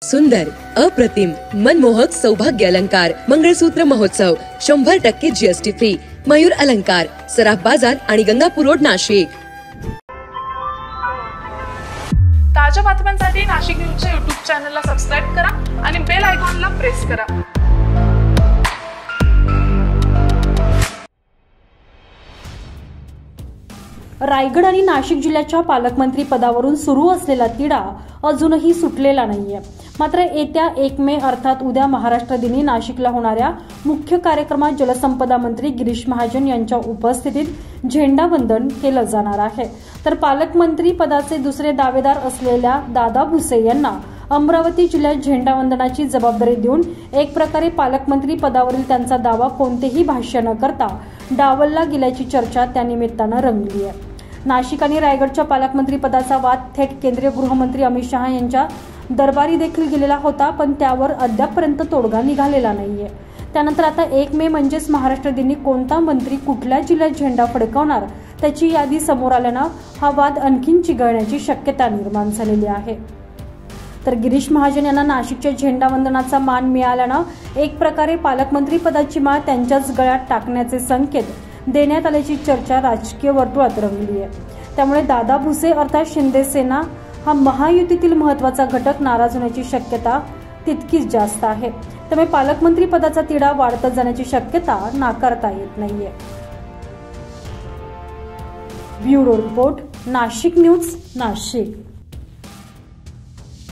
सुंदर, अप्रतिम, मनमोहक सौभाग्य अलंकार मंगळसूत्र महोत्सव 100% जीएसटी फ्री. मयूर अलंकार, सराफ बाजार आणि गंगापूर रोड, नाशिक. ताज्या बातम्यांसाठी नाशिक न्यूजच्या YouTube चॅनलला सबस्क्राइब करा आणि बेल आयकॉनला प्रेस करा. रायगड आणि नाशिक जिल्ह्याच्या पालकमंत्री पदावरून सुरू असलेला तिढा अजूनही सुटलेला नाहीये. मात्र येत्या 1 मे अर्थात उद्या महाराष्ट्र दिनी नाशिकला होणाऱ्या मुख्य कार्यक्रमात जलसंपदा मंत्री गिरीश महाजन यांच्या उपस्थितीत झेंडावंदन केलं जाणार आहे. तर पालकमंत्री पदाचे दुसरे दावेदार असलेल्या दादा भुसे यांना अमरावती जिल्ह्यात झेंडावंदनाची जबाबदारी देऊन एक प्रकारे पालकमंत्री पदावरील त्यांचा दावा कोणतेही भाष्य न करता डावलला गेल्याची चर्चा त्यानिमित्तानं रंगली आहे. नाशिक आणि रायगडच्या पालकमंत्री पदाचा वाद थेट केंद्रीय गृहमंत्री अमित शहा यांच्या दरबारी देखील गेलेला होता, पण त्यावर अद्यापपर्यंत तोडगा निघालेला नाहीये. त्यानंतर आता 1 मे म्हणजेच महाराष्ट्र दिनी कोणता मंत्री कुठल्या जिल्ह्यात झेंडा फडकवणार त्याची यादी समोर आल्यानं हा वाद आणखीन चिघळण्याची शक्यता निर्माण झालेली आहे. तर गिरीश महाजन यांना नाशिकच्या झेंडावंदनाचा मान मिळाल्यानं एक प्रकारे पालकमंत्री पदाची माळ त्यांच्याच गळ्यात टाकण्याचे संकेत देण्यात आल्याची चर्चा राजकीय वर्तुळात रंगली आहे. त्यामुळे दादा भुसे अर्थात शिंदे सेना हा महायुतीतील महत्वाचा घटक नाराज होण्याची शक्यता तितकीच जास्त आहे. त्यामुळे पालकमंत्री पदाचा तिढा वाढत जाण्याची शक्यता नाकारता येत नाहीये. Bureau report, Nashik news, Nashik.